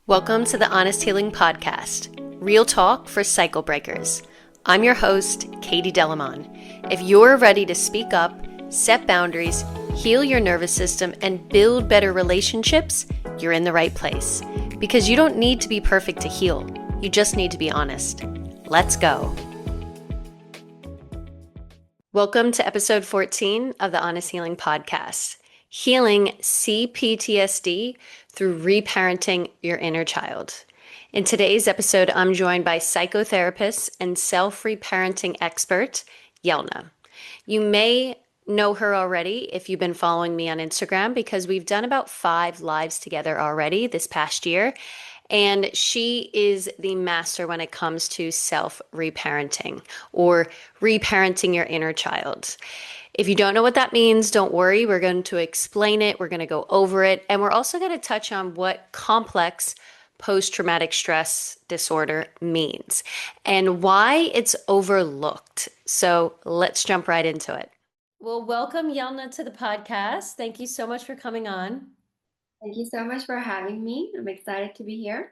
Welcome to the Honest Healing Podcast, real talk for cycle breakers. I'm your host, Katie Delamon. If you're ready to speak up, set boundaries, heal your nervous system, and build better relationships, you're in the right place. Because you don't need to be perfect to heal. You just need to be honest. Let's go. Welcome to episode 14 of the Honest Healing Podcast. Healing CPTSD through reparenting your inner child. In today's episode, I'm joined by psychotherapist and self-reparenting expert, Yelna. You may know her already if you've been following me on Instagram because we've done about 5 lives together already this past year. And she is the master when it comes to self-reparenting or reparenting your inner child. If you don't know what that means, don't worry. We're going to explain it. We're going to go over it. And we're also going to touch on what complex post-traumatic stress disorder means and why it's overlooked. So let's jump right into it. Well, welcome, Yelna, to the podcast. Thank you so much for coming on. Thank you so much for having me. I'm excited to be here.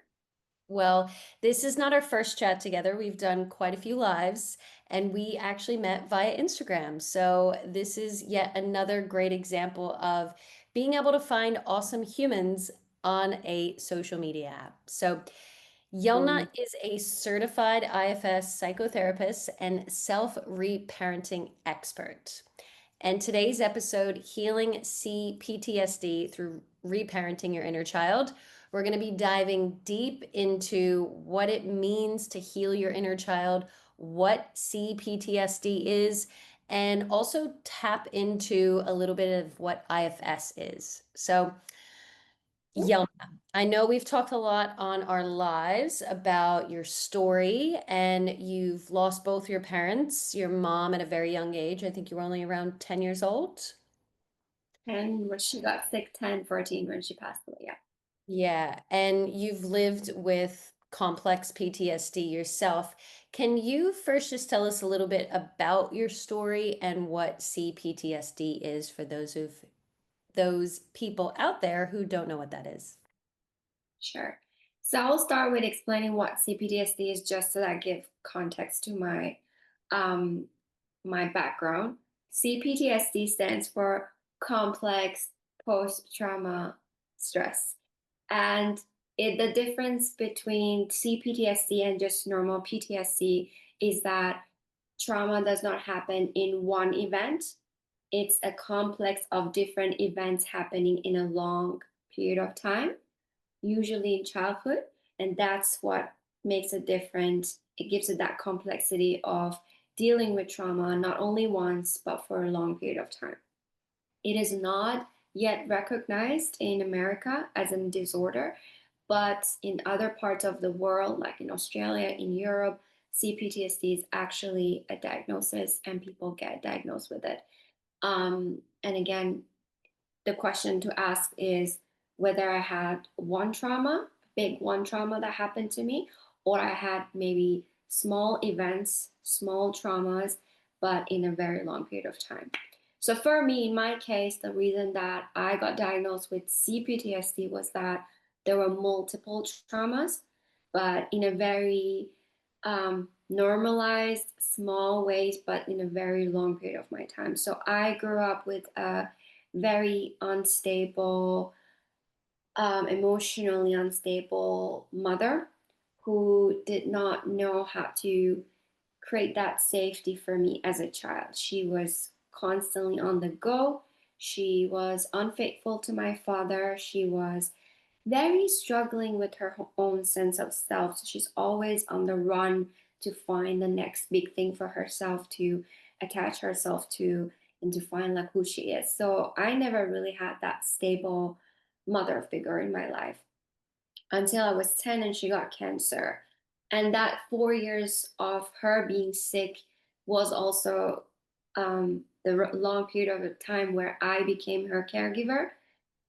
Well, this is not our first chat together. We've done quite a few lives and we actually met via Instagram. So, this is yet another great example of being able to find awesome humans on a social media app. So, Yelna is a certified IFS psychotherapist and self-reparenting expert. And today's episode, Healing CPTSD Through Reparenting Your Inner Child, we're going to be diving deep into what it means to heal your inner child, what CPTSD is, and also tap into a little bit of what IFS is. So, Yelna, I know we've talked a lot on our lives about your story, and you've lost both your parents, your mom at a very young age. I think you were only around 10 years old. And when she got sick, 10, 14, when she passed away. Yeah. Yeah, and you've lived with complex PTSD yourself. Can you first just tell us a little bit about your story and what CPTSD is for those people out there who don't know what that is? Sure. So I'll start with explaining what CPTSD is just so that I give context to um, my background. CPTSD stands for complex post-trauma stress. And the difference between CPTSD and just normal PTSD is that trauma does not happen in one event. It's a complex of different events happening in a long period of time, usually in childhood. And that's what makes it different. It gives it that complexity of dealing with trauma, not only once, but for a long period of time. It is not yet recognized in America as a disorder, but in other parts of the world, like in Australia, in Europe, CPTSD is actually a diagnosis and people get diagnosed with it. And again, the question to ask is whether I had one trauma, big one trauma that happened to me, or I had maybe small events, small traumas, but in a very long period of time. So for me, in my case, the reason that I got diagnosed with CPTSD was that there were multiple traumas, but in a very normalized, small ways, but in a very long period of my time. So I grew up with a very unstable, emotionally unstable mother who did not know how to create that safety for me as a child. She was constantly on the go. She was unfaithful to my father. She was very struggling with her own sense of self. So she's always on the run to find the next big thing for herself to attach herself to and to find like who she is. So I never really had that stable mother figure in my life until I was 10 and she got cancer. And that 4 years of her being sick was also the long period of time where I became her caregiver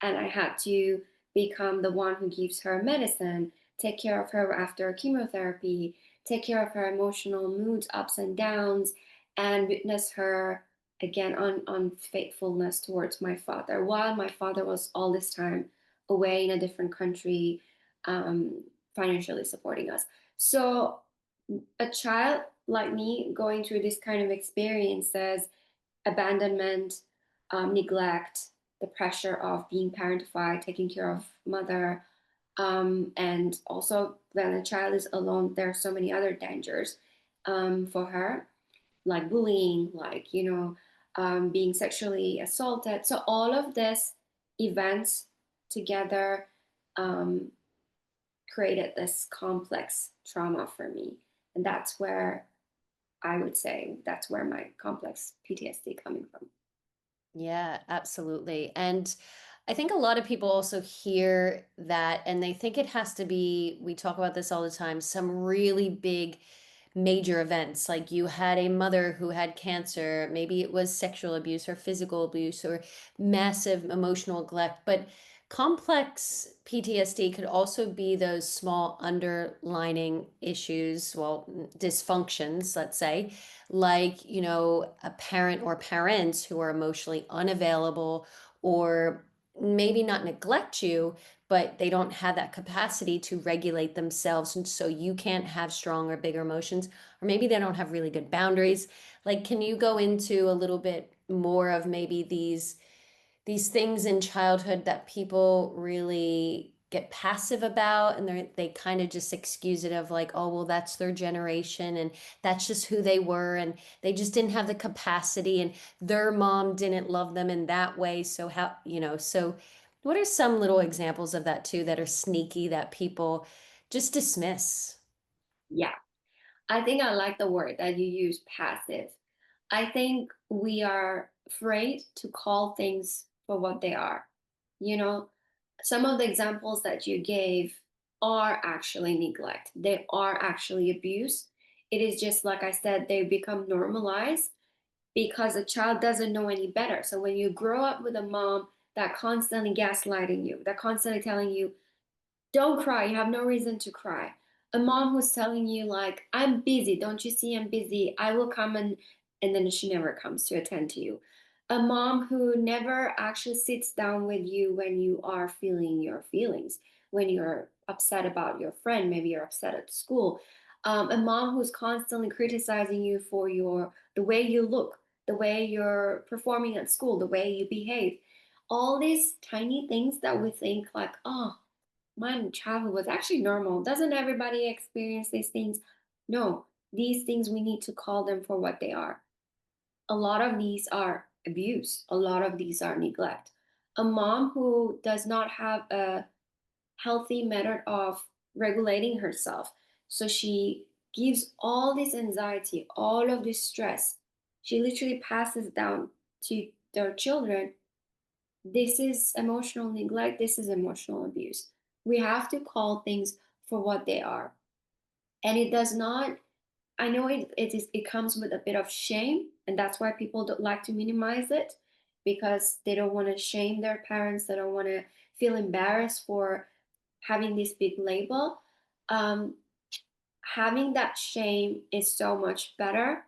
and I had to become the one who gives her medicine, take care of her after chemotherapy, take care of her emotional moods, ups and downs, and witness her again on unfaithfulness towards my father while my father was all this time away in a different country, um, financially supporting us. So a child like me going through this kind of experiences, abandonment, neglect, the pressure of being parentified, taking care of mother, and also when a child is alone, there are so many other dangers for her, like bullying, like being sexually assaulted. So all of this events together um, created this complex trauma for me, and that's where I would say that's where my complex PTSD coming from. Yeah, absolutely. And I think a lot of people also hear that and they think it has to be, we talk about this all the time, some really big major events. Like you had a mother who had cancer, maybe it was sexual abuse or physical abuse or massive emotional neglect. But complex PTSD could also be those small underlining issues, well, dysfunctions, let's say, like, a parent or parents who are emotionally unavailable or maybe not neglect you, but they don't have that capacity to regulate themselves. And so you can't have strong or bigger emotions, or maybe they don't have really good boundaries. Like, can you go into a little bit more of maybe these things in childhood that people really get passive about and they kind of just excuse it of like, oh well, that's their generation and that's just who they were and they just didn't have the capacity and their mom didn't love them in that way, so how, so what are some little examples of that too that are sneaky that people just dismiss? Yeah, I think I like the word that you use, passive. I think we are afraid to call things for what they are. You know, some of the examples that you gave are actually neglect, they are actually abuse. It is just like I said, they become normalized because a child doesn't know any better. So when you grow up with a mom that constantly gaslighting you, that constantly telling you, don't cry. You have no reason to cry. A mom who's telling you like, "I'm busy. Don't you see I'm busy? I will come," and then she never comes to attend to you. A mom who never actually sits down with you when you are feeling your feelings, when you're upset about your friend, maybe you're upset at school. A mom who's constantly criticizing you for the way you look, the way you're performing at school, the way you behave. All these tiny things that we think like, oh, my childhood was actually normal. Doesn't everybody experience these things? No, these things we need to call them for what they are. A lot of these are abuse, a lot of these are neglect. A mom who does not have a healthy method of regulating herself, so she gives all this anxiety, all of this stress, she literally passes down to their children. This is emotional neglect, this is emotional abuse. We have to call things for what they are. And it does not, I know it comes with a bit of shame, and that's why people don't like to minimize it, because they don't want to shame their parents, they don't want to feel embarrassed for having this big label. Um, Having that shame is so much better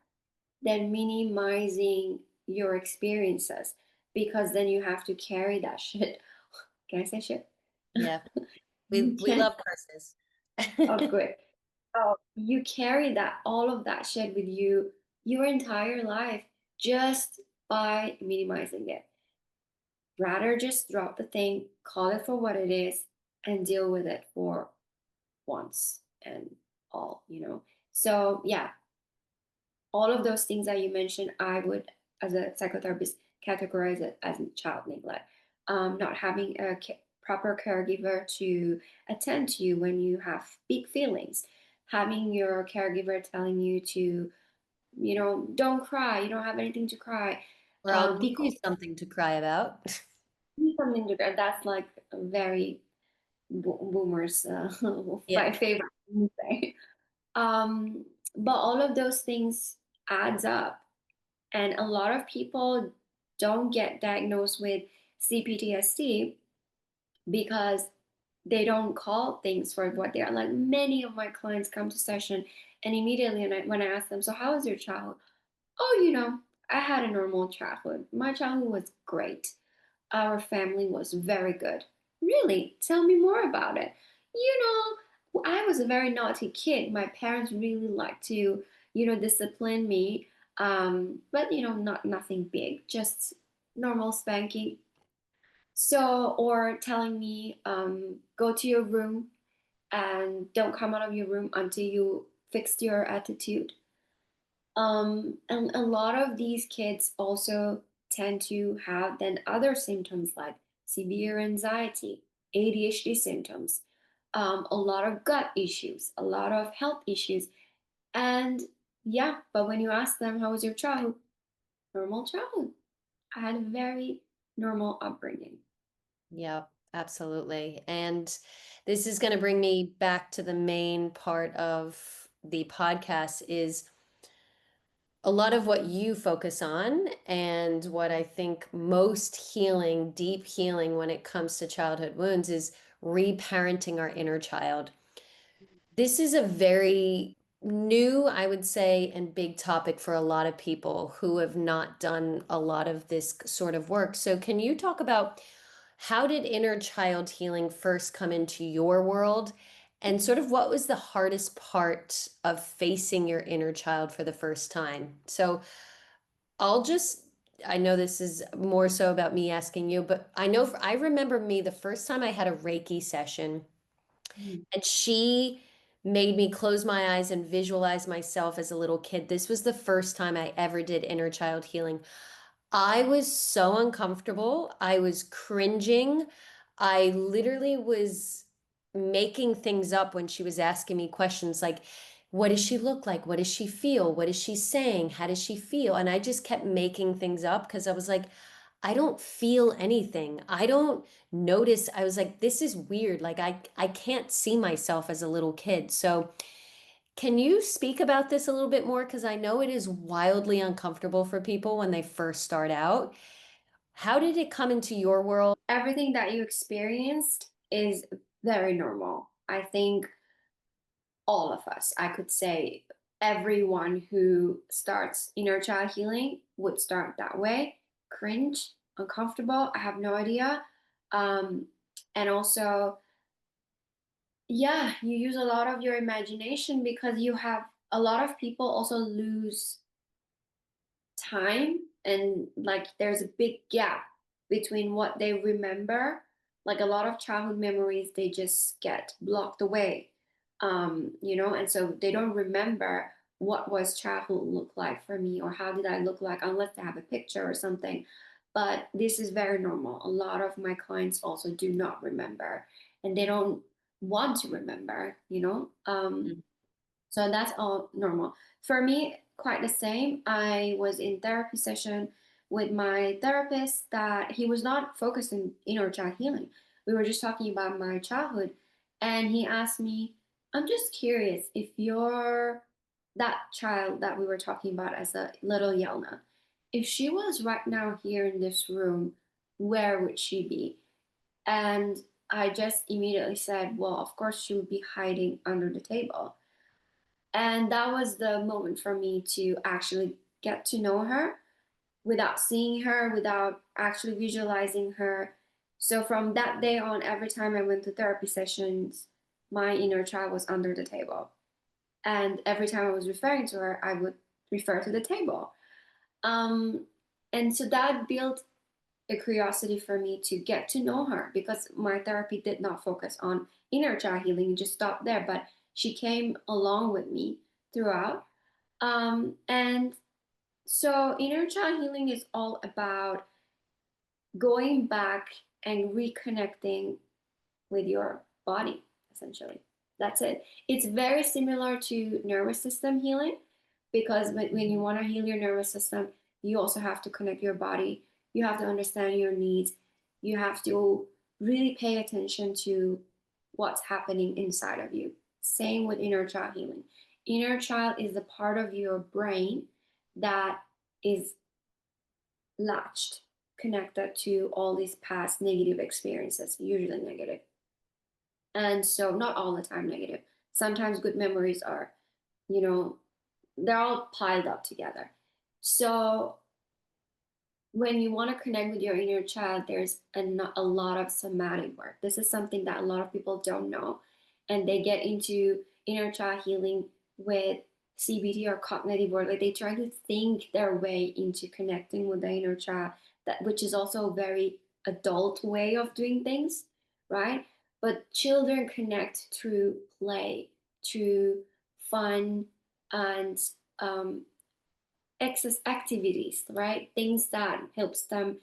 than minimizing your experiences, because then you have to carry that shit. Can I say shit? Yeah, we You we can. love curses. Oh, good. Oh, you carry that all of that shit with you your entire life just by minimizing it. Rather just drop the thing, call it for what it is, and deal with it for once and all. So yeah, all of those things that you mentioned, I would, as a psychotherapist, categorize it as child neglect. Not having a proper caregiver to attend to you when you have big feelings, having your caregiver telling you to, don't cry, you don't have anything to cry. Or I'll give Be you something to cry about. something to cry. That's like a very boomers, Yeah. my favorite thing to say. Um, but all of those things adds up. And a lot of people don't get diagnosed with CPTSD because they don't call things for what they are. Like many of my clients come to session and immediately when I ask them, so how was your childhood? Oh, I had a normal childhood. My childhood was great. Our family was very good. Really? Tell me more about it. you I was a very naughty kid. My parents really liked to, discipline me. But not nothing big, just normal spanking. So, or telling me, go to your room and don't come out of your room until you fixed your attitude. And a lot of these kids also tend to have then other symptoms like severe anxiety, ADHD symptoms, a lot of gut issues, a lot of health issues. And yeah, but when you ask them, how was your childhood? Normal childhood. I had a very normal upbringing. Yep, absolutely. And this is going to bring me back to the main part of the podcast is a lot of what you focus on and what I think most healing, deep healing when it comes to childhood wounds is reparenting our inner child. This is a very new, I would say, and big topic for a lot of people who have not done a lot of this sort of work. So, can you talk about how did inner child healing first come into your world? And sort of what was the hardest part of facing your inner child for the first time? So, I'll just, I know this is more so about me asking you, but I remember me the first time I had a Reiki session Mhm. and she made me close my eyes and visualize myself as a little kid. This was the first time I ever did inner child healing. I was so uncomfortable. I was cringing. I literally was making things up when she was asking me questions like, what does she look like? What does she feel? What is she saying? How does she feel? And I just kept making things up because I was like, I don't feel anything. I don't notice. I was like, this is weird. Like I can't see myself as a little kid. So can you speak about this a little bit more? Because I know it is wildly uncomfortable for people when they first start out. How did it come into your world? Everything that you experienced is very normal. I think all of us, I could say everyone who starts inner child healing would start that way. Cringe, uncomfortable, I have no idea. Um, and also, yeah, you use a lot of your imagination because you have a lot of people also lose time, and like there's a big gap between what they remember. Like a lot of childhood memories, they just get blocked away. And so they don't remember what was childhood look like for me, or how did I look like, unless they have a picture or something. But this is very normal. A lot of my clients also do not remember, and they don't want to remember, so that's all normal. For me, quite the same. I was in therapy session with my therapist that he was not focused in inner child healing. We were just talking about my childhood. And he asked me, I'm just curious if you're that child that we were talking about as a little Yelna, if she was right now here in this room, where would she be? And I just immediately said, well, of course she would be hiding under the table. And that was the moment for me to actually get to know her without seeing her, without actually visualizing her. So from that day on, every time I went to therapy sessions, my inner child was under the table. And every time I was referring to her, I would refer to the table. Um, and so that built a curiosity for me to get to know her, because my therapy did not focus on inner child healing, it just stopped there. But she came along with me throughout. And so inner child healing is all about going back and reconnecting with your body, essentially. That's it. It's very similar to nervous system healing, because when you want to heal your nervous system, you also have to connect your body. You have to understand your needs. You have to really pay attention to what's happening inside of you. Same with inner child healing. Inner child is the part of your brain that is latched, connected to all these past negative experiences, usually negative. And so, not all the time negative. Sometimes good memories are, you know, they're all piled up together. So, when you want to connect with your inner child, there's a lot of somatic work. This is something that a lot of people don't know. and they get into inner child healing with CBT or cognitive work. Like they try to think their way into connecting with the inner child, that which is also a very adult way of doing things, right? But children connect through play, through fun, and um, excess activities, right? Things that helps them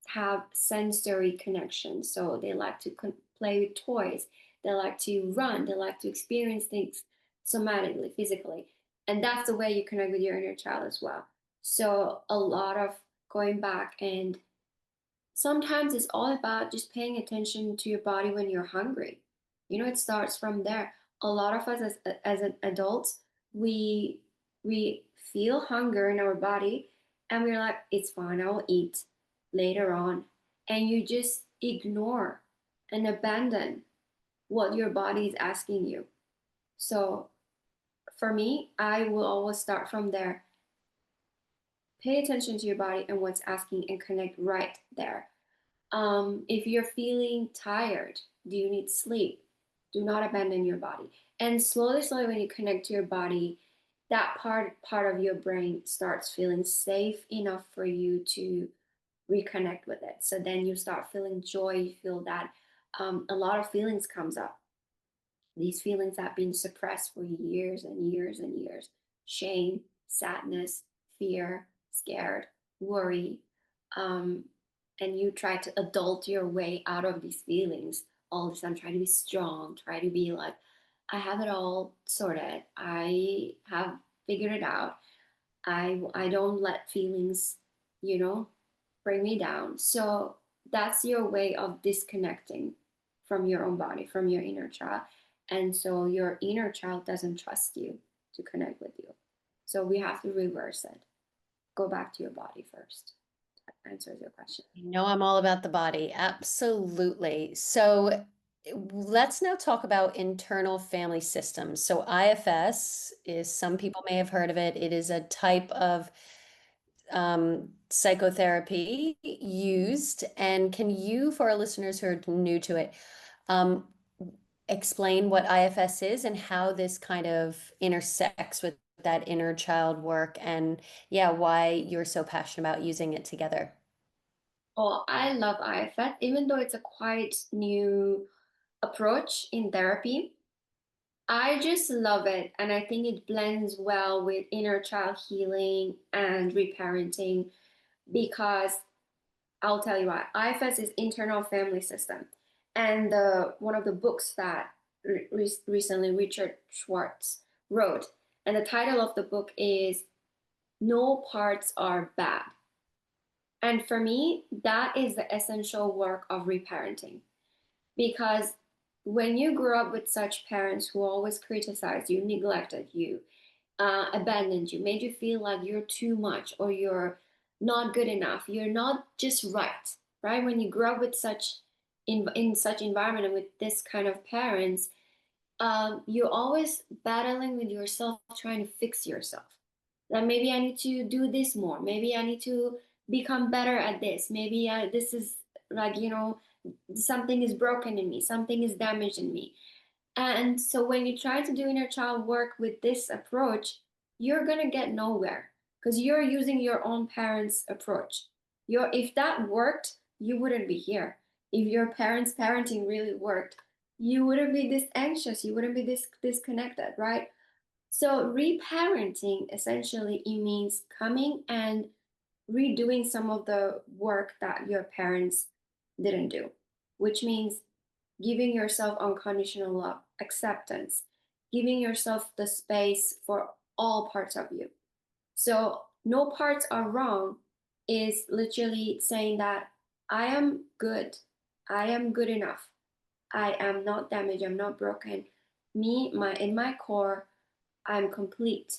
have sensory connection. So they like to play with toys, they like to run, they like to experience things somatically, physically. And that's the way you connect with your inner child as well. So a lot of going back, and sometimes it's all about just paying attention to your body when you're hungry. It starts from there. A lot of us as an adults, we we feel hunger in our body, and we're like, it's fine, I'll eat later on. And you just ignore and abandon what your body is asking you. So for me, I will always start from there. Pay attention to your body and what's asking, and connect right there. If you're feeling tired, do you need sleep? Do not abandon your body. And slowly, slowly, when you connect to your body, that part of your brain starts feeling safe enough for you to reconnect with it. So then you start feeling joy. You feel that a lot of feelings comes up. These feelings have been suppressed for years and years and years: shame, sadness, fear, scared, worry. Um, and you try to adult your way out of these feelings all the time. Try to be strong, try to be like, I have it all sorted, I have figured it out. I don't let feelings, you know, bring me down. So that's your way of disconnecting from your own body, from your inner child. And so your inner child doesn't trust you to connect with you. So we have to reverse it. Go back to your body first. That answers your question. You know, I'm all about the body. Absolutely. So let's now talk about internal family systems. So IFS is, some people may have heard of it. It is a type of psychotherapy used. And can you, for our listeners who are new to it, um, explain what IFS is and how this kind of intersects with that inner child work, and yeah, why you're so passionate about using it together? Oh, I love IFS, even though it's a quite new approach in therapy. I just love it. And I think it blends well with inner child healing and reparenting, because I'll tell you why. IFS is internal family system. And one of the books that recently Richard Schwartz wrote, and the title of the book is No Parts Are Bad. And for me, that is the essential work of reparenting. Because when you grew up with such parents who always criticized you, neglected you, abandoned you, made you feel like you're too much or you're not good enough, you're not just right, right? When you grow up with such in such environment and with this kind of parents, you're always battling with yourself, trying to fix yourself. That maybe I need to do this more. Maybe I need to become better at this. Maybe this is like, something is broken in me, something is damaged in me. And so when you try to do inner child work with this approach, you're going to get nowhere, because you're using your own parents' approach. If that worked, you wouldn't be here. If your parents' parenting really worked, you wouldn't be this anxious, you wouldn't be this disconnected, right? So reparenting, essentially, it means coming and redoing some of the work that your parents didn't do, which means giving yourself unconditional love, acceptance, giving yourself the space for all parts of you. So, no parts are wrong is literally saying that I am good. I am good enough. I am not damaged. I'm not broken. In my core, I'm complete.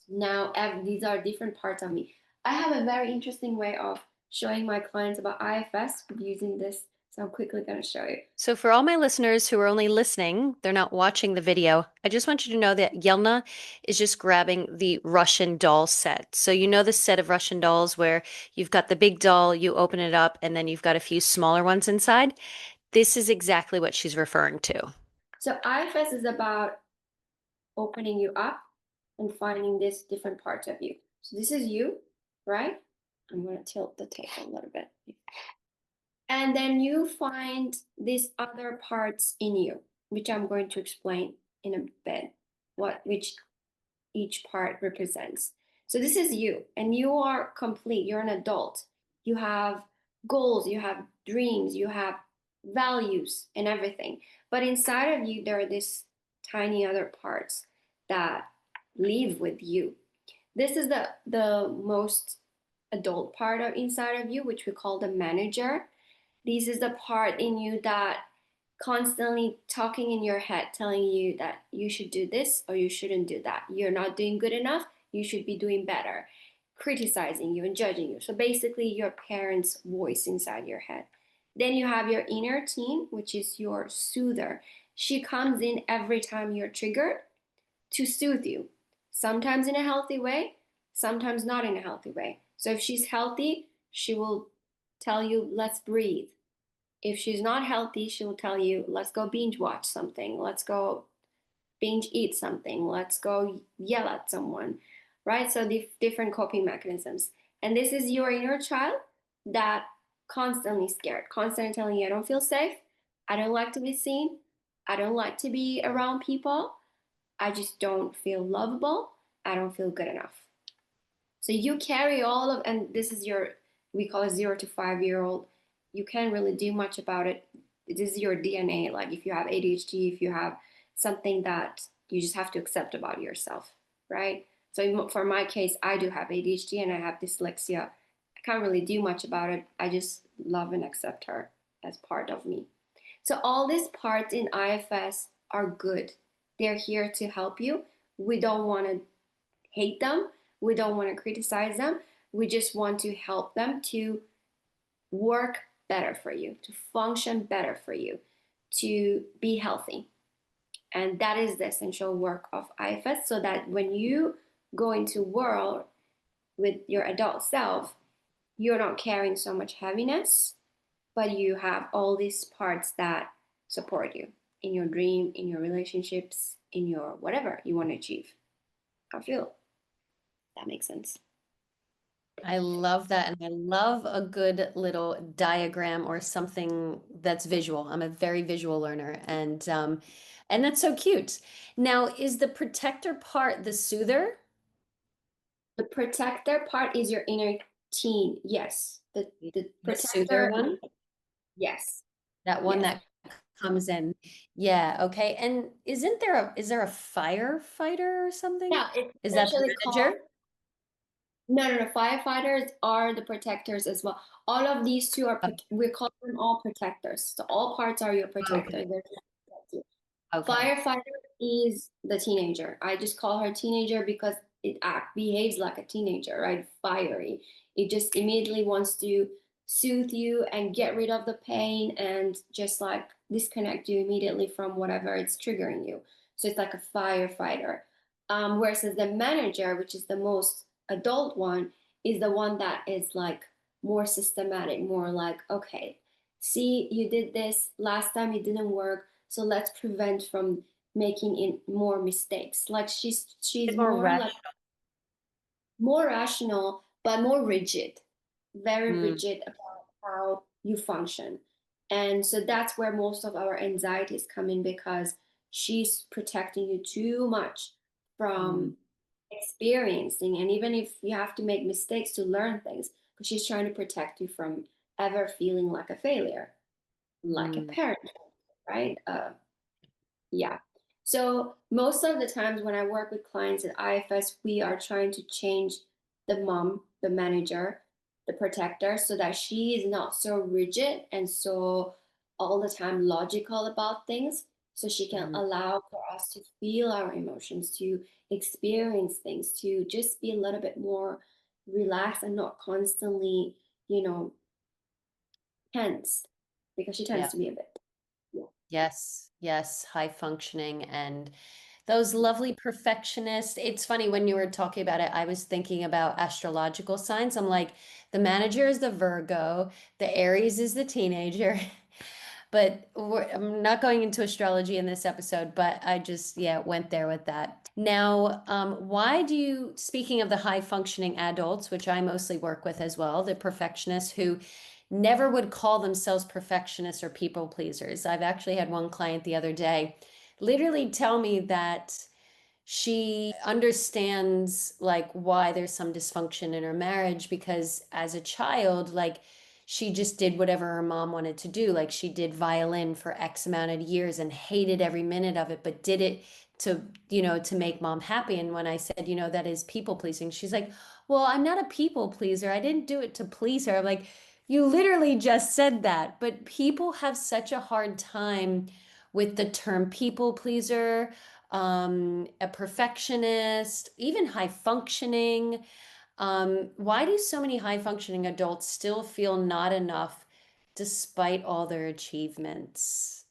Now, these are different parts of me. I have a very interesting way of showing my clients about IFS using this. So, I'm quickly going to show you. So, for all my listeners who are only listening, they're not watching the video, I just want you to know that Yelna is just grabbing the Russian doll set. So, you know the set of Russian dolls where you've got the big doll, you open it up, and then you've got a few smaller ones inside? This is exactly what she's referring to. So IFS is about opening you up and finding these different parts of you. So this is you, right? I'm going to tilt the tape a little bit. And then you find these other parts in you, which I'm going to explain in a bit, which each part represents. So this is you, and you are complete. You're an adult. You have goals, you have dreams, you have values and everything. But inside of you, there are these tiny other parts that live with you. This is the most adult part of inside of you, which we call the manager. This is the part in you that constantly talking in your head, telling you that you should do this or you shouldn't do that. You're not doing good enough. You should be doing better. Criticizing you and judging you. So basically, your parents' voice inside your head. Then you have your inner teen, which is your soother. She comes in every time you're triggered to soothe you, sometimes in a healthy way, sometimes not in a healthy way. So if she's healthy, she will tell you, let's breathe. If she's not healthy, she will tell you, let's go binge watch something, let's go binge eat something, let's go yell at someone, right? So the different coping mechanisms. And this is your inner child that constantly scared, constantly telling you, I don't feel safe, I don't like to be seen, I don't like to be around people, I just don't feel lovable, I don't feel good enough. So you carry all of, and this is your, we call it 0 to 5 year old. You can't really do much about it. This is your DNA. Like if you have ADHD, if you have something that you just have to accept about yourself, right? So for my case, I do have ADHD and I have dyslexia. I can't really do much about it. I just love and accept her as part of me. So all these parts in IFS are good. They're here to help you. We don't want to hate them. We don't want to criticize them. We just want to help them to work better for you, to function better for you, to be healthy. And that is the essential work of IFS so that when you go into world with your adult self, you're not carrying so much heaviness, but you have all these parts that support you in your dream, in your relationships, in your whatever you want to achieve. I feel that makes sense. I love that. And I love a good little diagram or something that's visual. I'm a very visual learner and that's so cute. Now, is the protector part the soother? The protector part is your inner teen. Yes. The The soother protector, one? yes. That one Yes. that comes in. Yeah, okay. And is there a firefighter or something? Yeah, it's Is that the essentially called, manager? no, no, no. Firefighters are the protectors as well. All of these two are, Oh, we call them all protectors. So all parts are your okay. protectors. They're to protect you. Okay. Firefighter is the teenager. I just call her teenager because it behaves like a teenager, right? Fiery. It just immediately wants to soothe you and get rid of the pain and just like disconnect you immediately from whatever it's triggering you. So it's like a firefighter. Whereas the manager, which is the most adult one, is the one that is like more systematic, more like, okay, see, you did this last time, it didn't work, so let's prevent from making in more mistakes. Like she's Bit more more like rational. more rational but more rigid, very Mm, rigid about how you function. And so that's where most of our anxieties come in because she's protecting you too much mm, from experiencing, and even if you have to make mistakes to learn things, because she's trying to protect you from ever feeling like a failure, like a mm. parent, right? Yeah. So most of the times when I work with clients at IFS, we are trying to change the mom, the manager, the protector, so that she is not so rigid and so all the time logical about things. So she can Mhm. allow for us to feel our emotions, to experience things, to just be a little bit more relaxed and not constantly, you know, tense, because she tends Yeah. to be a bit. Yeah. Yes. Yes. High functioning and those lovely perfectionists. It's funny when you were talking about it, I was thinking about astrological signs. I'm like, the manager is the Virgo, the Aries is the teenager. But I'm not going into astrology in this episode, but I just, yeah, went there with that. Now, why do you, speaking of the high functioning adults, which I mostly work with as well, the perfectionists who never would call themselves perfectionists or people pleasers. I've actually had one client the other day literally tell me that she understands like why there's some dysfunction in her marriage because as a child, like she just did whatever her mom wanted to do. Like she did violin for X amount of years and hated every minute of it, but did it to, to make mom happy. And when I said, that is people pleasing, she's like, well, I'm not a people pleaser. I didn't do it to please her. I'm like, you literally just said that. But people have such a hard time with the term people pleaser, a perfectionist, even high functioning. Why do so many high functioning adults still feel not enough despite all their achievements?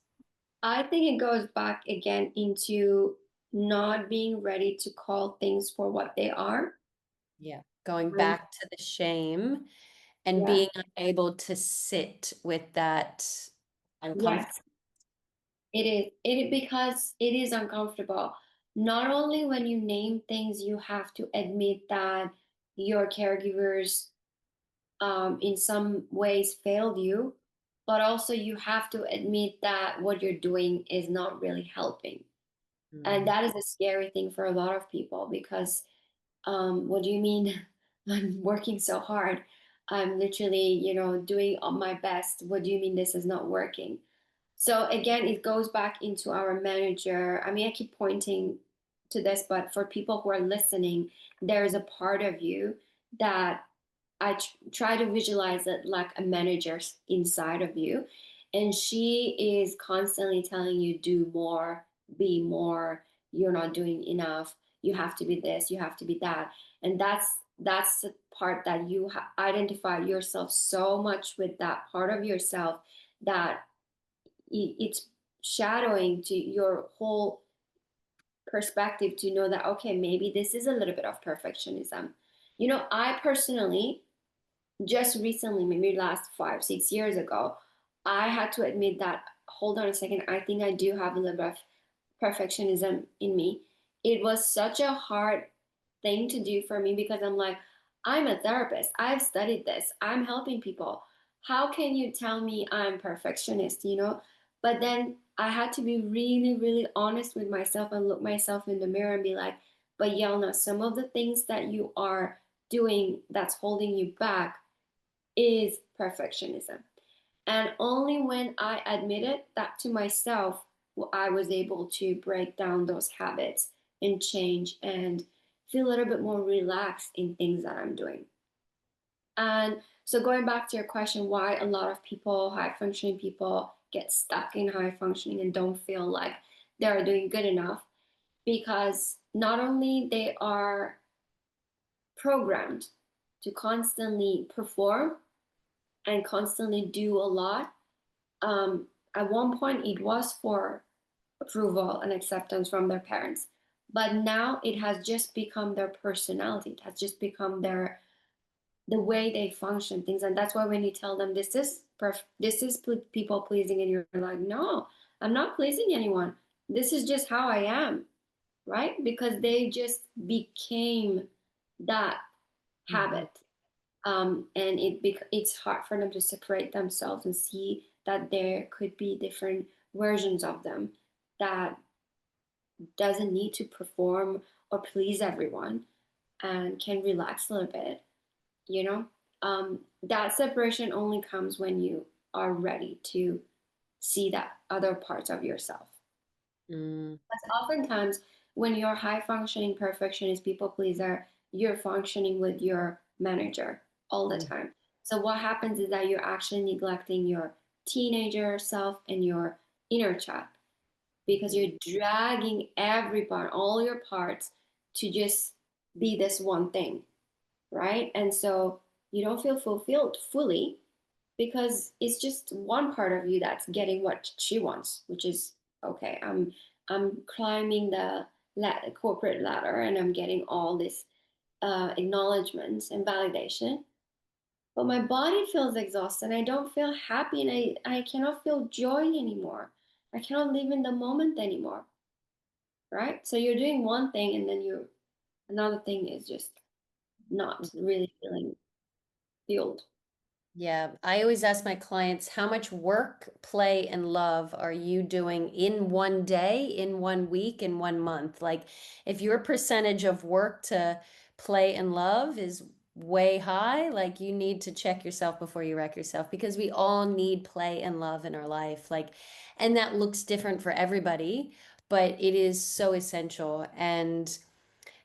I think it goes back again into not being ready to call things for what they are. Yeah. Going And back to the shame and yeah, being unable to sit with that uncomfort. yes, it is. Because it is uncomfortable. Not only when you name things, you have to admit that your caregivers in some ways failed you, but also you have to admit that what you're doing is not really helping. And Mm, that is a scary thing for a lot of people because what do you mean? I'm working so hard. I'm literally, doing my best. What do you mean this is not working? So again, it goes back into our manager. I mean, I keep pointing to this, but for people who are listening, there is a part of you that I try to visualize it like a manager inside of you. And she is constantly telling you, do more, be more, you're not doing enough, you have to be this, you have to be that. And that's the part that you identify yourself so much with, that part of yourself that it's shadowing to your whole perspective to know that, okay, maybe this is a little bit of perfectionism. I personally just recently, maybe last 5, 6 years ago, I had to admit that, hold on a second, I think I do have a little bit of perfectionism in me. It was such a hard thing to do for me because I'm like, I'm a therapist. I've studied this. I'm helping people. How can you tell me I'm perfectionist, But then I had to be really, really honest with myself and look myself in the mirror and be like, but Yelna, some of the things that you are doing that's holding you back is perfectionism. And only when I admitted that to myself, I was able to break down those habits and change and feel a little bit more relaxed in things that I'm doing. And so, going back to your question, why a lot of people, high functioning people, get stuck in high functioning and don't feel like they're doing good enough, because not only they are programmed to constantly perform and constantly do a lot. At one point, it was for approval and acceptance from their parents, but now it has just become their personality. It has just become the way they function things, and that's why when you tell them this is people pleasing, and you're like, no, I'm not pleasing anyone. This is just how I am, right? Because they just became that mhm, habit. And it's hard for them to separate themselves and see that there could be different versions of them that doesn't need to perform or please everyone and can relax a little bit, you know. That separation only comes when you are ready to see that other parts of yourself. mm, Because oftentimes, when you're high functioning perfectionist people pleaser, you're functioning with your manager all the mm, time. So what happens is that you're actually neglecting your teenager self and your inner child, because mhm, you're dragging every part, all your parts, to just be this one thing, right? And so you don't feel fulfilled fully because it's just one part of you that's getting what she wants, which is, okay, I'm climbing the corporate ladder and I'm getting all this acknowledgments and validation. but my body feels exhausted. I don't feel happy, and I cannot feel joy anymore. I cannot live in the moment anymore, right? So you're doing one thing, and then another thing is just not really feeling fueled. Yeah, I always ask my clients, how much work, play, and love are you doing in one day, in one week, in one month? Like, if your percentage of work to play and love is way high, like you need to check yourself before you wreck yourself because we all need play and love in our life. Like, and that looks different for everybody, but it is so essential. And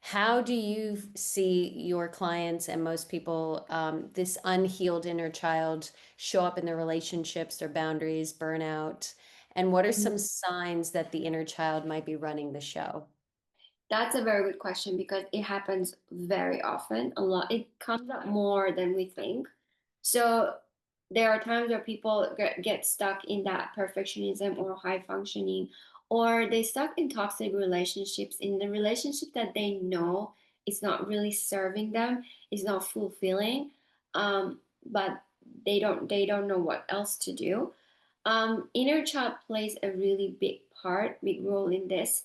how do you see your clients and most people, this unhealed inner child show up in their relationships, their boundaries, burnout? And what are some signs that the inner child might be running the show? That's a very good question because it happens very often. A lot. It comes up more than we think. So there are times where people get stuck in that perfectionism or high functioning, or they stuck in toxic relationships, in the relationship that they know is not really serving them, is not fulfilling, but they don't know what else to do. Inner child plays a really big role in this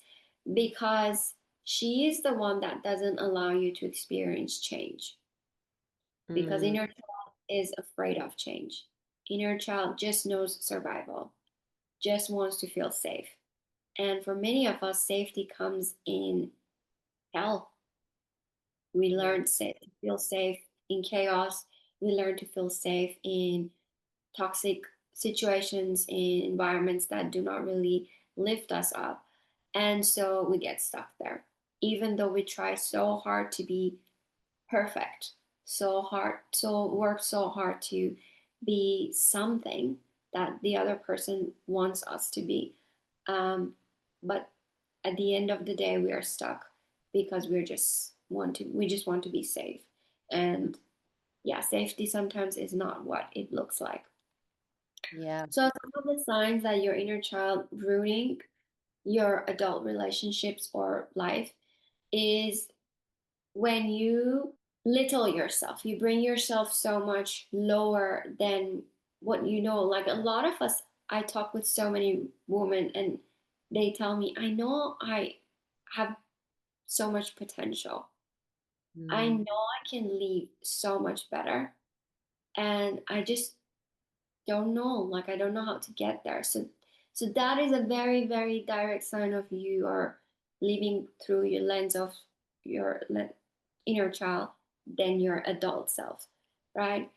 because she is the one that doesn't allow you to experience change, because Mm, inner child is afraid of change. Inner child just knows survival, just wants to feel safe. And for many of us, safety comes in hell. We yeah. learn to feel safe in chaos. We learn to feel safe in toxic situations, in environments that do not really lift us up. And so we get stuck there, even though we try so hard to be perfect, work so hard to be something that the other person wants us to be. But at the end of the day, we are stuck because we just want to be safe. And yeah, safety sometimes is not what it looks like. Yeah. So some of the signs that your inner child ruining your adult relationships or life is when you little yourself, you bring yourself so much lower than what you know. Like a lot of us, I talk with so many women and they tell me, I know I have so much potential. I Mm, know I can leave so much better. And I just don't know, like I don't know how to get there. So that is a very, very direct sign of you are living through your lens of your inner child than your adult self, right?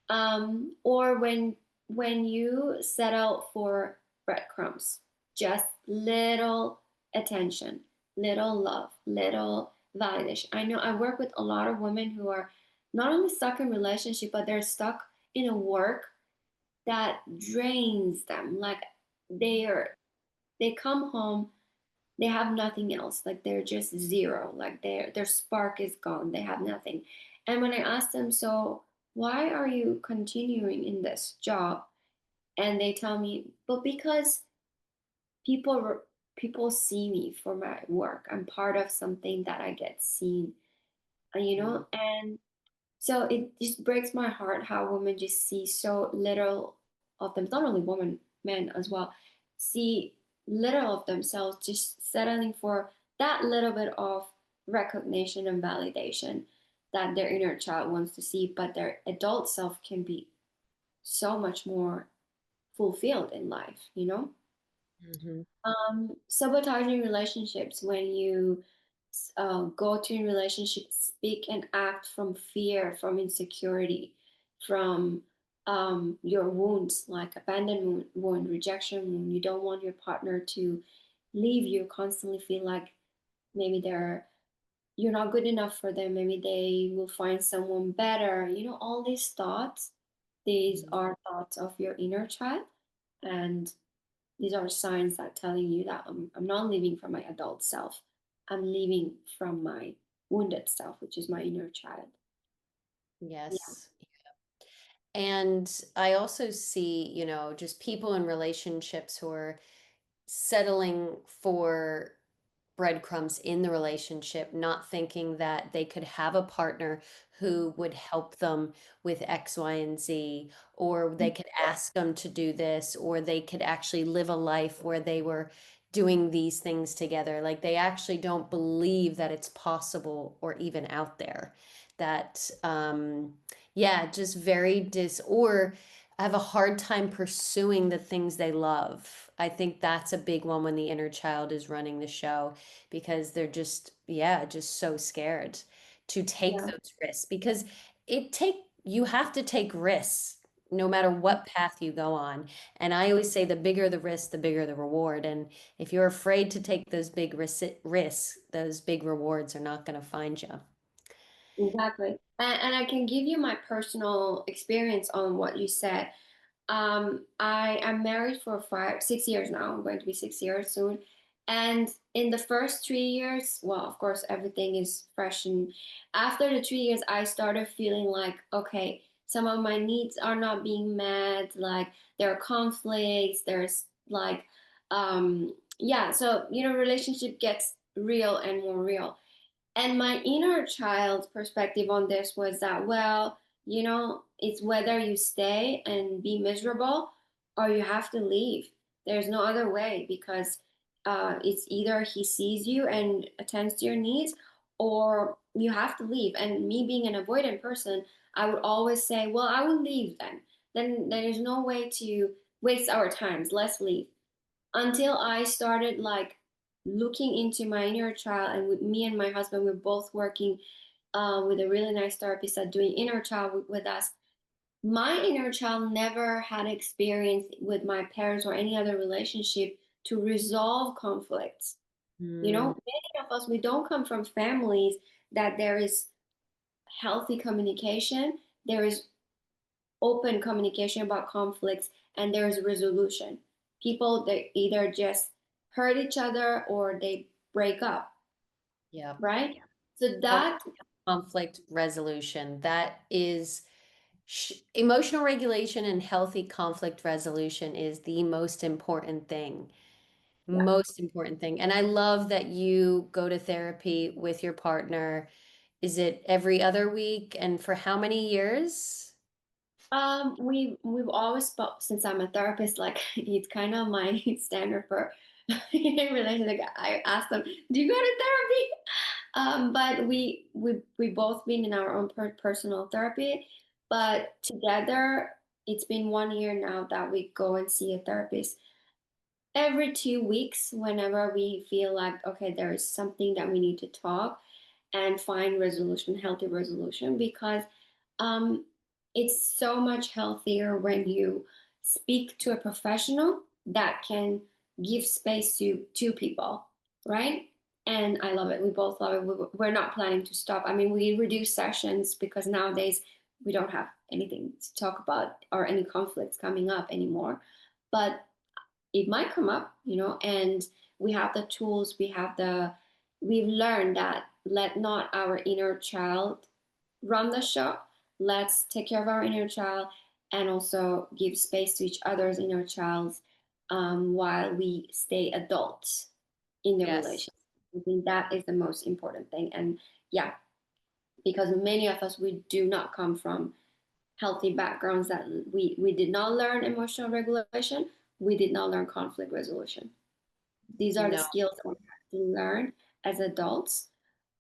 Or when you settle for breadcrumbs, just little attention, little love, little validation. I know I work with a lot of women who are not only stuck in relationship, but they're stuck in a work that drains them. Like they come home, they have nothing else. Like they're just zero. Like their spark is gone. They have nothing. And when I ask them, so why are you continuing in this job? And they tell me, but because people people see me for my work. I'm part of something that I get seen, mm, and so it just breaks my heart how women just see so little of them, not only women, men as well, see little of themselves, just settling for that little bit of recognition and validation that their inner child wants to see, but their adult self can be so much more fulfilled in life. mhm, Sabotaging relationships when you go to a relationship, speak and act from fear, from insecurity, from your wounds like abandonment wound, rejection wound. You don't want your partner to leave you, constantly feel like maybe you're not good enough for them, maybe they will find someone better. All these thoughts, these mhm. are thoughts of your inner child, and these are signs that telling you that I'm not living from my adult self. I'm living from my wounded self, which is my inner child. Yeah. Yes. And I also see, just people in relationships who are settling for breadcrumbs in the relationship, not thinking that they could have a partner who would help them with X, Y, and Z, or they could ask them to do this, or they could actually live a life where they were doing these things together. Like they actually don't believe that it's possible or even out there. That, yeah, just very or have a hard time pursuing the things they love. I think that's a big one when the inner child is running the show because they're just, yeah, just so scared to take Yeah, those risks because you have to take risks no matter what path you go on. And I always say the bigger the risk, the bigger the reward. And if you're afraid to take those big risks, those big rewards are not going to find you. exactly. And I can give you my personal experience on what you said. I am married for 6 years now. I'm going to be 6 years soon. And in the first 3 years, well, of course, everything is fresh. And after the 3 years, I started feeling like, okay, some of my needs are not being met. Like there are conflicts. There's like, yeah. So, relationship gets real and more real. And my inner child's perspective on this was that, well, it's whether you stay and be miserable or you have to leave. There's no other way because it's either he sees you and attends to your needs or you have to leave. And me being an avoidant person, I would always say, well, I will leave then. Then there's no way to waste our times. Let's leave until I started like looking into my inner child. And with me and my husband, we're both working with a really nice therapist that doing inner child with us. My inner child never had experience with my parents or any other relationship to resolve conflicts. Mm, Many of us, we don't come from families that there is healthy communication, there is open communication about conflicts, and there's resolution. People, they either just hurt each other or they break up, yeah. right? So Con- that Conflict resolution. That is emotional regulation and healthy conflict resolution is the most important thing. Yeah. Most important thing. And I love that you go to therapy with your partner. Is it every other week? And for how many years? we've always spoke since I'm a therapist, like it's kind of my standard for relationship. I ask them, "Do you go to therapy?" But we both been in our own personal therapy, but together it's been 1 year now that we go and see a therapist every 2 weeks whenever we feel like okay there is something that we need to talk and find resolution, healthy resolution, because um, it's so much healthier when you speak to a professional that can give space to two people, right? And I love it. We both love it. We're not planning to stop. I mean, we reduce sessions because nowadays we don't have anything to talk about or any conflicts coming up anymore. But it might come up, and we have the tools, we've learned that let not our inner child run the show. Let's take care of our inner child and also give space to each other's inner childs while we stay adults in the Yes. relationship. I think that is the most important thing. And yeah, because many of us, we do not come from healthy backgrounds, that we did not learn emotional regulation, we did not learn conflict resolution. These are the No. skills that we have to learn as adults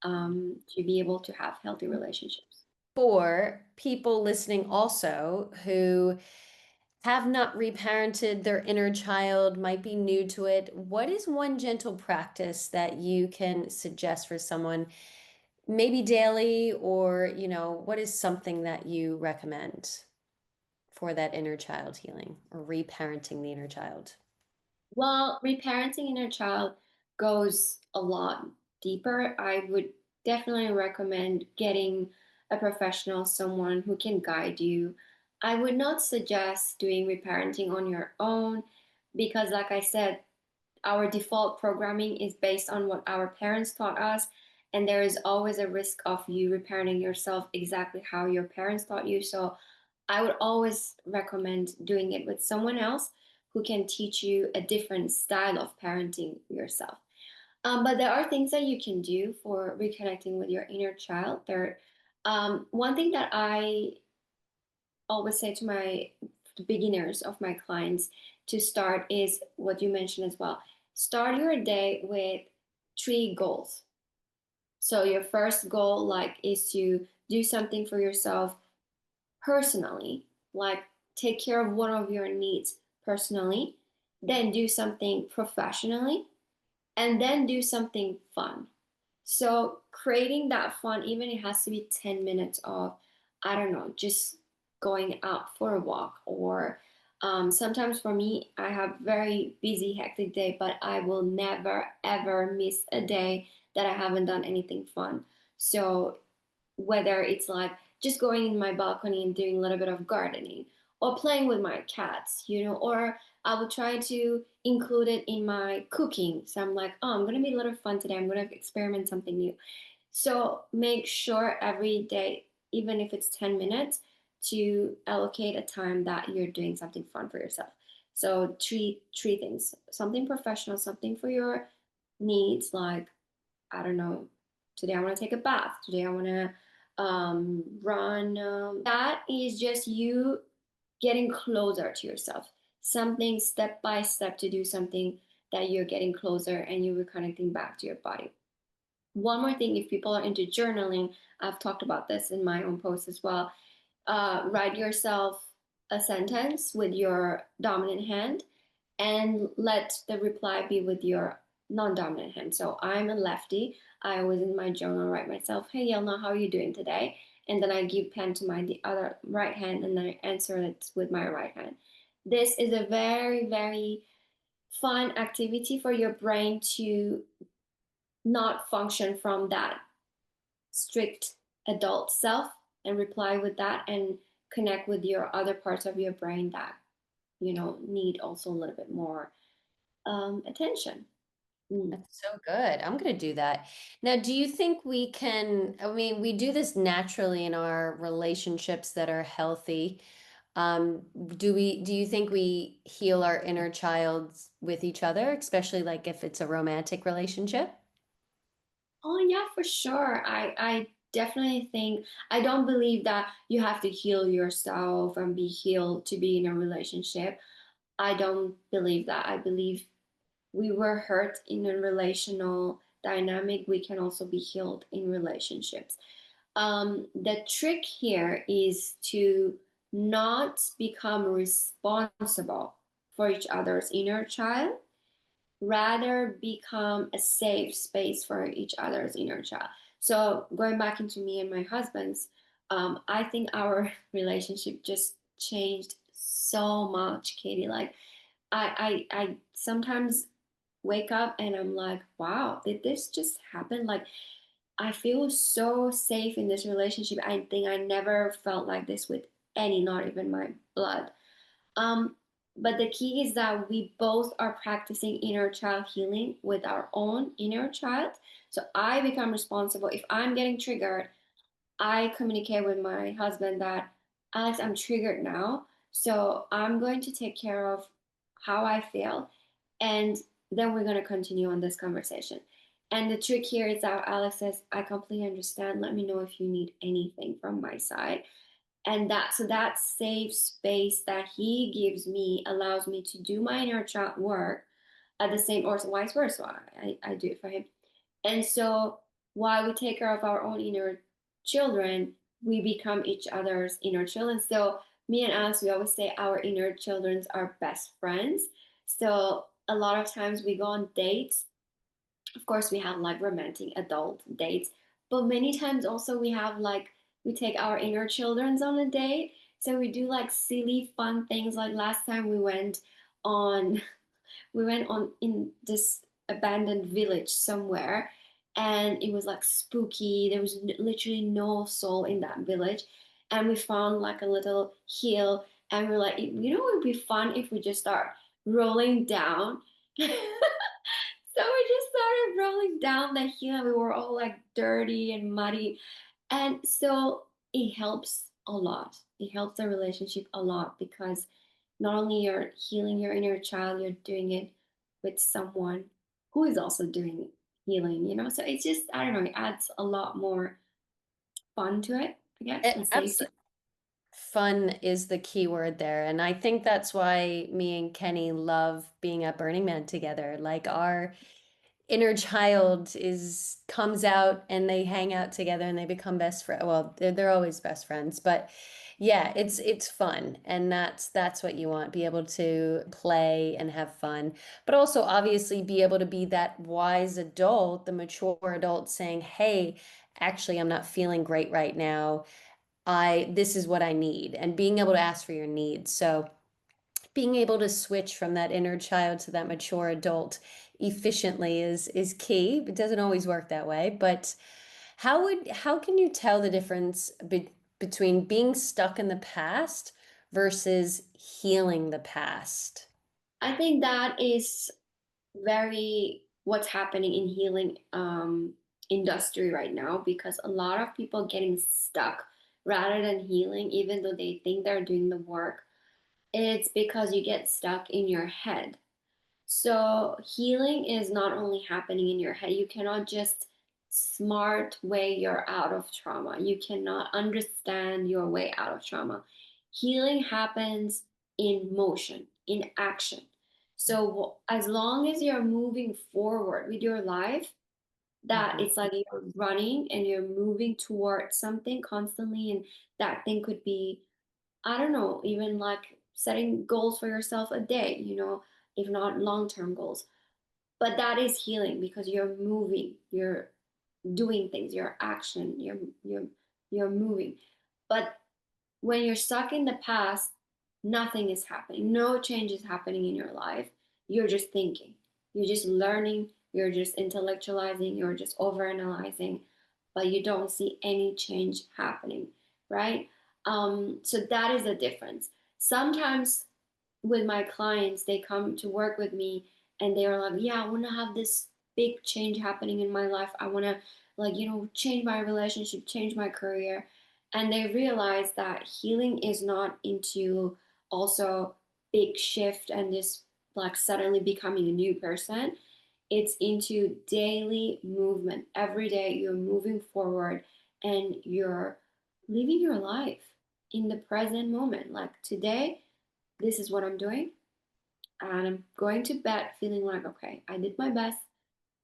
to be able to have healthy relationships. For people listening also who have not reparented their inner child, might be new to it, what is one gentle practice that you can suggest for someone, maybe daily, or, what is something that you recommend for that inner child healing or reparenting the inner child? Well, reparenting inner child goes a lot deeper. I would definitely recommend getting a professional, someone who can guide you. I would not suggest doing reparenting on your own because, like I said, our default programming is based on what our parents taught us, and there is always a risk of you reparenting yourself exactly how your parents taught you. So I would always recommend doing it with someone else who can teach you a different style of parenting yourself. But there are things that you can do for reconnecting with your inner child. One thing that I always say to my beginners of my clients to start is what you mentioned as well. Start your day with three goals. So your first goal like is to do something for yourself personally, like take care of one of your needs personally, then do something professionally, and then do something fun. So creating that fun, even it has to be 10 minutes of, I don't know, just going out for a walk. Or sometimes for me, I have very busy, hectic day, but I will never, ever miss a day that I haven't done anything fun. So whether it's like just going in my balcony and doing a little bit of gardening or playing with my cats, or I will try to include it in my cooking. So I'm like, oh, I'm going to be a little fun today. I'm going to experiment something new. So make sure every day, even if it's 10 minutes, to allocate a time that you're doing something fun for yourself. So three things: something professional, something for your needs, like I don't know, today I want to take a bath. Today I want to run. That is just you getting closer to yourself. Something step by step to do something that you're getting closer and you're reconnecting back to your body. One more thing, if people are into journaling, I've talked about this in my own post as well. Write yourself a sentence with your dominant hand and let the reply be with your non-dominant hand. So I'm a lefty. I always in my journal write myself, "Hey Yelna, how are you doing today?" And then I give pen to my the other right hand and then I answer it with my right hand. This is a very, very fun activity for your brain to not function from that strict adult self and reply with that and connect with your other parts of your brain that need also a little bit more attention. Mm. That's so good. I'm going to do that. Now, do you think we can, I mean, we do this naturally in our relationships that are healthy. Um, do you think we heal our inner child with each other, especially like if it's a romantic relationship? Oh yeah, for sure. I definitely think I don't believe that you have to heal yourself and be healed to be in a relationship. I don't believe that. I believe we were hurt in a relational dynamic. We can also be healed in relationships. The trick here is to not become responsible for each other's inner child, rather become a safe space for each other's inner child. So going back into me and my husband's, I think our relationship just changed so much, Katie. Like I sometimes wake up and I'm like, wow, did this just happen? Like I feel so safe in this relationship. I think I never felt like this with any, not even my blood. Um, but the key is that we both are practicing inner child healing with our own inner child. So I become responsible. If I'm getting triggered, I communicate with my husband that, Alex, I'm triggered now. So I'm going to take care of how I feel. And then we're going to continue on this conversation. And the trick here is that Alex says, I completely understand. Let me know if you need anything from my side. And that safe space that he gives me allows me to do my inner child work at the same, or vice versa. I do it for him. And so while we take care of our own inner children, we become each other's inner children. So me and Alex, we always say our inner children's are best friends. So a lot of times we go on dates. Of course, we have like romantic adult dates, but many times also we have like we take our inner children's on a date. So we do like silly fun things. Like last time on we went on in this abandoned village somewhere, and it was like spooky. There was literally no soul in that village, and we found like a little hill, and we're like, it would be fun if we just start rolling down. So we just started rolling down the hill and we were all like dirty and muddy. And so it helps a lot. It helps the relationship a lot because not only you're healing your inner child, you're doing it with someone who is also doing healing, you know? So it's just, I don't know, it adds a lot more fun to it, I guess, and safety. Absolutely. Fun is the key word there. And I think that's why me and Kenny love being at Burning Man together. Like our inner child is comes out and they hang out together and they become best friends. Well, they're always best friends, but yeah, it's fun, and that's what you want. Be able to play and have fun, but also obviously be able to be that wise adult, the mature adult saying, "Hey, actually, I'm not feeling great right now. I this is what I need," and being able to ask for your needs. So being able to switch from that inner child to that mature adult efficiently is key. It doesn't always work that way, but how can you tell the difference between being stuck in the past versus healing the past? I think that is very what's happening in healing industry right now, because a lot of people getting stuck rather than healing, even though they think they're doing the work. It's because you get stuck in your head. So healing is not only happening in your head. You cannot just smart way your out of trauma. You cannot understand your way out of trauma. Healing happens in motion, in action. So as long as you're moving forward with your life, that Mhm. it's like you're running and you're moving towards something constantly, and that thing could be, I don't know, even like setting goals for yourself a day, you know, if not long-term goals. But that is healing because you're moving, you're doing things, you're action, you're moving. But when you're stuck in the past, nothing is happening. No change is happening in your life. You're just thinking. You're just learning. You're just intellectualizing. You're just overanalyzing, but you don't see any change happening, right? So that is the difference. Sometimes with my clients, they come to work with me and they're like, yeah, I want to have this big change happening in my life. I want to, like, you know, change my relationship, change my career. And they realize that healing is not into also big shift and just like suddenly becoming a new person. It's into daily movement. Every day you're moving forward and you're living your life in the present moment. Like today, this is what I'm doing. And I'm going to bed feeling like, okay, I did my best.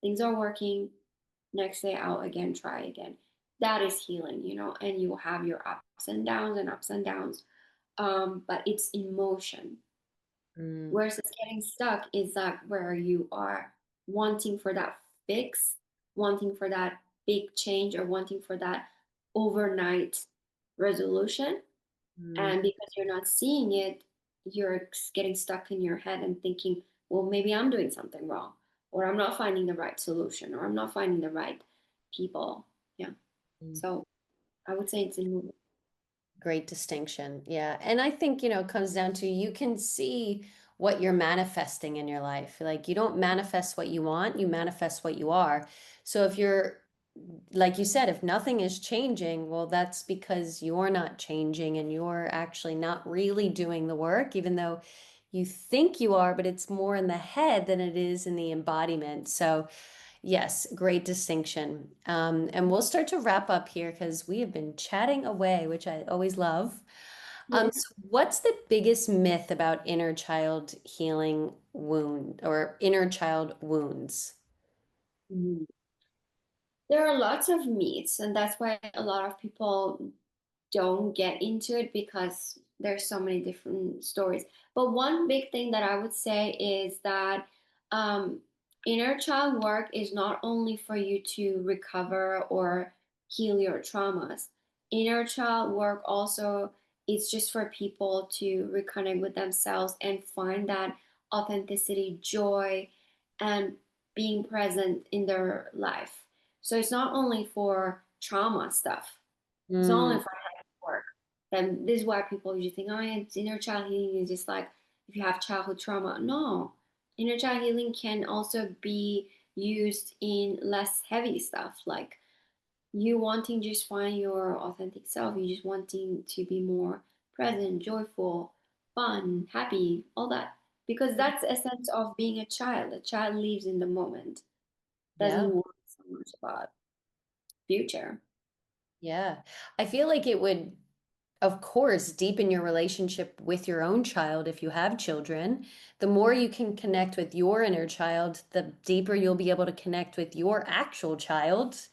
Things are working. Next day, I'll again try again. That is healing, you know, and you will have your ups and downs and ups and downs. But it's in motion. Mm, Versus getting stuck is like where you are wanting for that fix, wanting for that big change, or wanting for that overnight resolution. mm, And because you're not seeing it, you're getting stuck in your head and thinking, well, maybe I'm doing something wrong, or I'm not finding the right solution, or I'm not finding the right people. Yeah. mm. So I would say it's in movement. Great distinction. Yeah. And I think, it comes down to you can see what you're manifesting in your life. Like you don't manifest what you want, you manifest what you are. So if you're, like you said, if nothing is changing, well, that's because you're not changing and you're actually not really doing the work, even though you think you are, but it's more in the head than it is in the embodiment. So, yes, great distinction. And we'll start to wrap up here because we have been chatting away, which I always love. So what's the biggest myth about inner child healing wound or inner child wounds? Mhm. There are lots of myths, and that's why a lot of people don't get into it because there's so many different stories. But one big thing that I would say is that um, inner child work is not only for you to recover or heal your traumas. Inner child work also is just for people to reconnect with themselves and find that authenticity, joy, and being present in their life. So it's not only for trauma stuff. It's not Mm, only for work. Then this is why people usually think, oh, yeah, inner child healing is just like if you have childhood trauma. No, inner child healing can also be used in less heavy stuff, like you wanting just find your authentic self. You just wanting to be more present, joyful, fun, happy, all that. Because that's the essence of being a child. A child lives in the moment, yeah. doesn't worry. future. Yeah. I feel like it would, of course, deepen your relationship with your own child if you have children. The more you can connect with your inner child, the deeper you'll be able to connect with your actual child.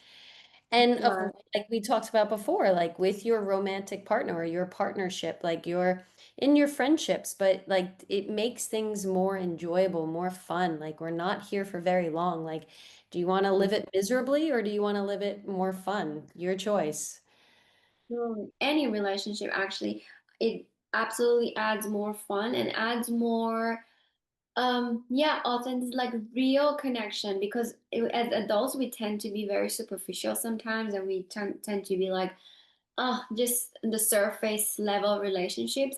And Right. of like we talked about before, like with your romantic partner or your partnership, like your in your friendships, but like it makes things more enjoyable, more fun. Like we're not here for very long. Like, do you want to live it miserably or do you want to live it more fun? Your choice. Any relationship actually, it absolutely adds more fun and adds more yeah, authentic, like real connection, because as adults we tend to be very superficial sometimes, and we tend to be like, oh, just the surface level relationships.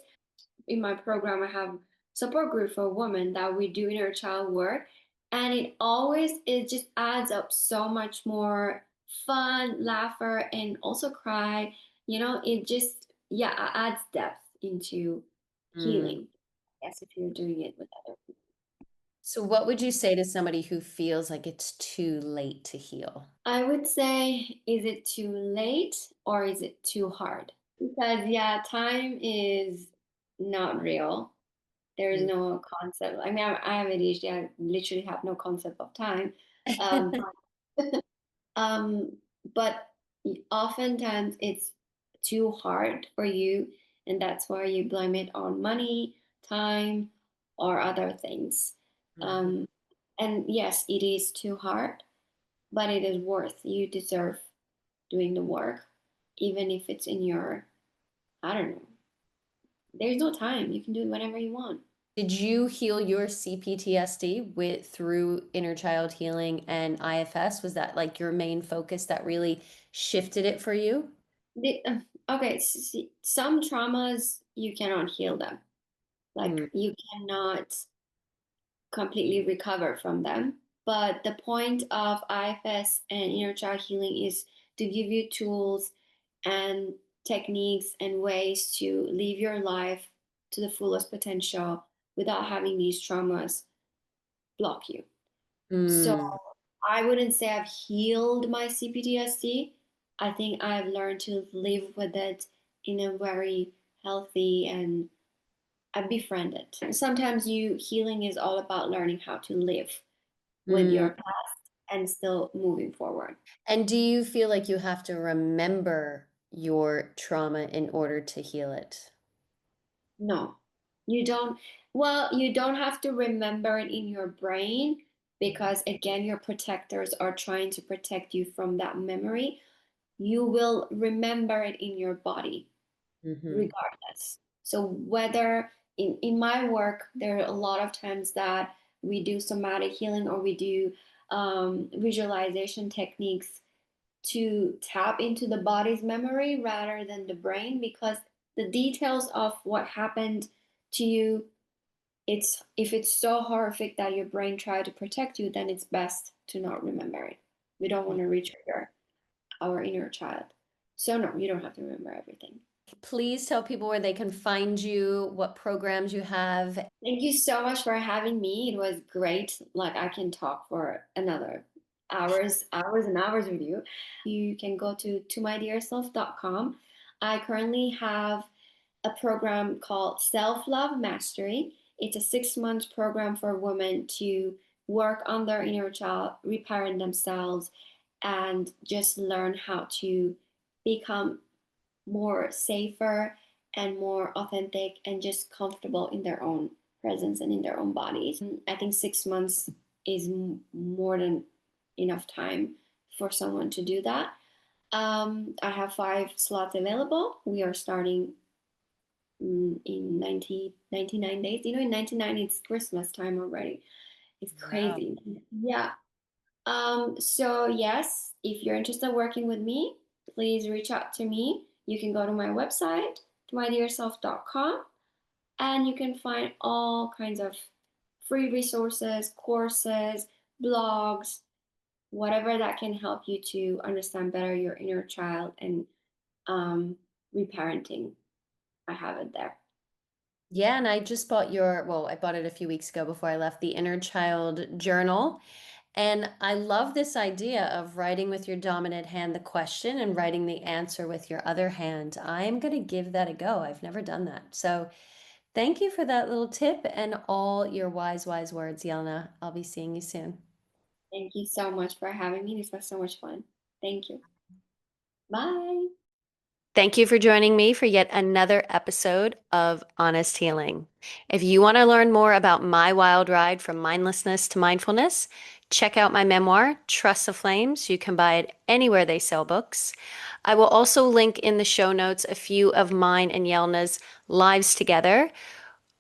In my program I have support group for women that we do inner child work, and it just adds up so much more fun, laughter, and also cry. It just, yeah, adds depth into Mm. healing. Yes, if you're doing it with other people. So what would you say to somebody who feels like it's too late to heal? I would say, is it too late or is it too hard? Because, yeah, time is not real. There is Mm. no concept. I mean, I have ADHD. I literally have no concept of time. Um, um, but oftentimes it's too hard for you, and that's why you blame it on money, time, or other things. Mhm. Um, and yes, it is too hard, but it is worth. You deserve doing the work, even if it's in your, I don't know. There's no time. You can do it whenever you want. Did you heal your CPTSD with through inner child healing and IFS? Was that like your main focus that really shifted it for you? Okay, some traumas you cannot heal them. Like Mm, you cannot completely recover from them. But the point of IFS and inner child healing is to give you tools and techniques and ways to live your life to the fullest potential without having these traumas block you. So mm, I wouldn't say I've healed my CPTSD. I think I've learned to live with it in a very healthy, and I've befriended. Sometimes healing is all about learning how to live with mm. your past and still moving forward. And do you feel like you have to remember your trauma in order to heal it? No, you don't. Well, you don't have to remember it in your brain, because again, your protectors are trying to protect you from that memory. You will remember it in your body Mm-hmm. regardless. So whether in my work, there are a lot of times that we do somatic healing, or we do visualization techniques to tap into the body's memory rather than the brain, because the details of what happened to you, it's if it's so horrific that your brain tried to protect you, then it's best to not remember it. We don't want to retrigger our inner child. So no, you don't have to remember everything. Please tell people where they can find you, what programs you have. Thank you so much for having me. It was great. Like, I can talk for another hours and hours with you. You can go to mydearself.com. I currently have a program called Self-Love Mastery. It's a 6 month program for women to work on their inner child, reparent themselves, and just learn how to become more safer and more authentic and just comfortable in their own presence and in their own bodies. I think 6 months is more than enough time for someone to do that. I have 5 slots available. We are starting in 99 days. In 99, it's Christmas time already. It's Wow. crazy. Yeah. So yes, if you're interested in working with me, please reach out to me. You can go to my website, mydearself.com, and you can find all kinds of free resources, courses, blogs, whatever that can help you to understand better your inner child and um, reparenting. I have it there. Yeah, and I just bought your, well, I bought it a few weeks ago before I left, the Inner Child Journal. And I love this idea of writing with your dominant hand the question and writing the answer with your other hand. I'm going to give that a go. I've never done that. So thank you for that little tip and all your wise, wise words, Yelna. I'll be seeing you soon. Thank you so much for having me. This was so much fun. Thank you. Bye. Thank you for joining me for yet another episode of Honest Healing. If you want to learn more about my wild ride from mindlessness to mindfulness, check out my memoir, Trust the Flames. You can buy it anywhere they sell books. I will also link in the show notes a few of mine and Yelna's lives together.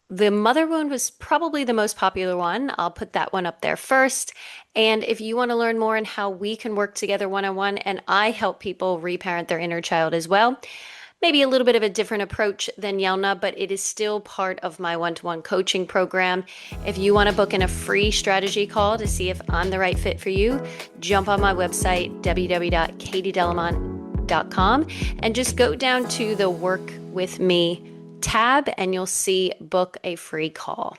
The mother wound was probably the most popular one. I'll put that one up there first. And if you want to learn more on how we can work together one on one, and I help people reparent their inner child as well, maybe a little bit of a different approach than Yelna, but it is still part of my one-to-one coaching program. If you want to book in a free strategy call to see if I'm the right fit for you, jump on my website, www.katiedelamont.com, and just go down to the Work With Me tab and you'll see book a free call.